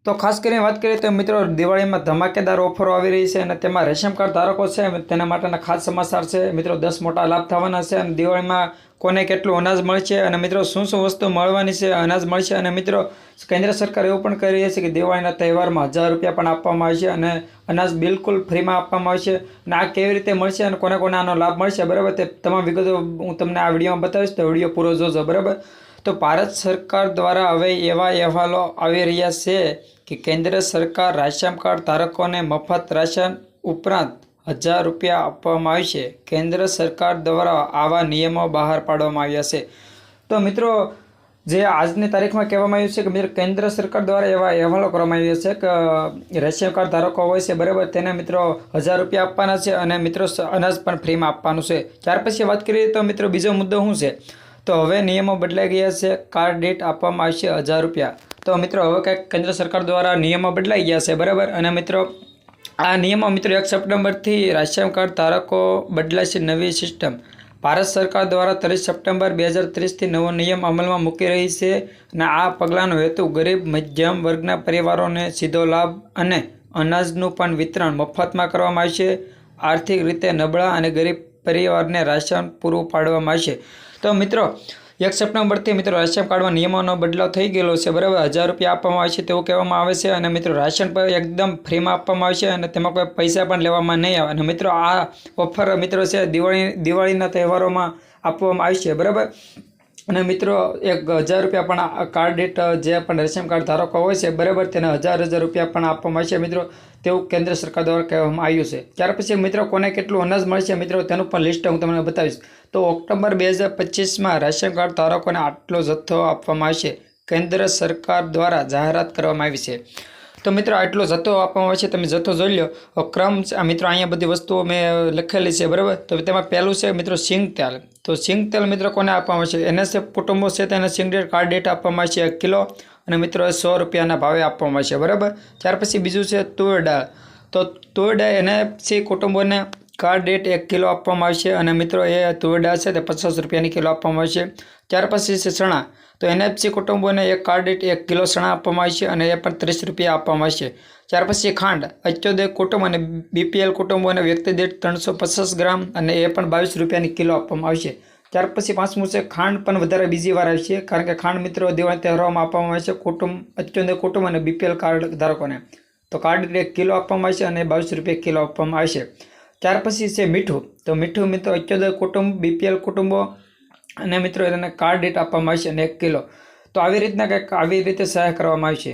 तो खास કરીને વાત કરીએ તો મિત્રો દિવાળીમાં ધમાકેદાર ઓફરો આવી રહી છે અને તેમાં રેશન કાર્ડ ધારકો છે તેના માટેના ખાસ સમાચાર છે મિત્રો 10 મોટા લાભ થવાના છે અને દિવાળીમાં કોને કેટલું અનાજ મળશે અને મિત્રો શું શું વસ્તુ મળવાની છે અનાજ મળશે અને મિત્રો કેન્દ્ર સરકાર એવું પણ કરી રહી છે કે દિવાળીના તહેવારમાં 1000 રૂપિયા પણ આપવામાં આવશે અને અનાજ બિલકુલ ફ્રીમાં આપવામાં આવશે અને આ કેવી રીતે મળશે અને કોને કોને આનો લાભ મળશે બરાબર તે તમામ વિગતો હું તમને આ વિડીયોમાં બતાવીશ તો વિડીયો પૂરો જોજો બરાબર। તો ભારત સરકાર દ્વારા હવે એવા અહેવાલો આવી રહ્યા છે कि केंद्र सरकार राशन कार्ड धारकों ने मफत राशन उपरांत 1000 रुपया आपवामां आवशे। केंद्र सरकार द्वारा आवा नियमों बहार पाडवामां आव्या छे। तो मित्रों जे आजनी तारीख में कहेवामां आव्युं छे कि मित्रों केंद्र सरकार द्वारा एवा अहेवालो करवामां आव्या छे कि रेशन कार्ड धारको होय छे बराबर तेने मित्रों 1000 रुपया आपवाना छे अने मित्रों अनाज पण फ्री में आपवानुं छे। त्यार पछी वात करीए तो मित्रों बीजो मुद्दो शुं छे तो हवे नियमों बदलाई गया छे। कार्ड दीठ आपवामां आवशे 1000 रुपया। तो मित्रों हवे कंईक केंद्र सरकार द्वारा नियमों बदलाई गया है बराबर अने मित्रों आ नियमों मित्रों 1 सप्टेम्बर थी राशन कार्ड धारकों बदलाशे। नवी सिस्टम भारत सरकार द्वारा 30 सप्टेम्बर 2023 थी नवो नियम अमल में मूकी रही है अने आ पगलानो हेतु गरीब मध्यम वर्गना परिवारों ने सीधो लाभ अने अनाजनुं पण वितरण मफत में करवामां आवशे। आर्थिक रीते नबळा अने गरीब परिवार ने राशन पूरुं पाडवामां आवशे। तो मित्रों 1 सप्टेम्बर थी मित्रों राशन कार्ड में नियमों बदलाव थई गयेलो छे बराबर। 1000 रुपया आपवामां आवशे तेवुं कहेवामां आवे छे अने मित्रों राशन पर एकदम फ्री में आपवामां आवशे अने तेमां कोई पैसा पण लेवामां नहीं आवे। अने मित्रों आ ऑफर मित्रों छे दिवाळीना तहेवारोमां आपवामां आवशे बराबर। अने मित्रों 1000 रुपया पण कार्ड दीठ जे पण रेशन कार्ड धारको होय छे बराबर तेने 1000 रुपया पण आपवामां आवशे मित्रों तेवुं केंद्र सरकार द्वारा कहेवामां आव्युं छे। त्यार पछी मित्रों कोने केटલું अनाज मळशे मित्रों तेनुं पण लिस्ट हूँ तमने बतावीश। तो ऑक्टोबर 2025 में राशन कार्ड धारकोने आटलो जथ्थो आपवामां आवशे। केंद्र सरकार द्वारा जाहेरात करवामां आवी छे। तो मित्रों आटलो जथ्थो आपवामां आवशे तमे जथ्थो जोई लो। क्रम मित्रों अहींया बधी वस्तुओं मैं लखेली छे बराबर। तो तेमां पहेलुं छे मित्रों सिंग तेल। तो सिंग तेल मित्रों कोने आपवामां आवशे एनएसएफ कुटुंबो छे तेने सिंग तेल कार्ड दीठ आपवामां आवशे 1 किलो अने मित्रों 100 रुपयाना भावे आपवामां आवशे बराबर। त्यार पछी बीजुं छे तुर दाळ। तो तुर दाळ एनएफसी कुटुंबोने कार्ड दीठ 1 किलो आपवामां आवशे अने मित्रों ए तुर दाळ छे ते 50 रुपयानी किलो आपवामां आवशे। त्यार पछी छे चणा। तो एनएफसी कुटुंबोने एक कार्ड दीठ 1 किलो चणा आपवामां आवशे अने ए पण 30 रुपया आपवामां आवशे। त्यार पछी खांड अंत्योदय कुटुंब अने बीपीएल कुटुंबोने व्यक्ति दीठ 350 ग्राम अने ए पण 22 रुपयानी किलो आपवामां आवशे। त्यार पछी पांचमुं छे खांड पण वधारे बीजी वार आवशे कारण के खांड मित्रों दिवाळी तहेवारोमां आपवामां आवशे कुटुंब अंत्योदय कुटुंब अने बीपीएल कार्ड धारकोने। तो कार्ड दीठ 1 किलो आपवामां आवशे अने 22 रुपया किलो आपवामां आवशे। त्यार पछी छे मीठुं। तो मीठुं मित्रों अंत्योदय कुटुंब बीपीएल कुटुंबो अने मित्रों एने कार्ड दीठ आपवामां आवशे 1 किलो। तो आवी रीतना कंईक आवी रीते सहाय करवामां आवशे।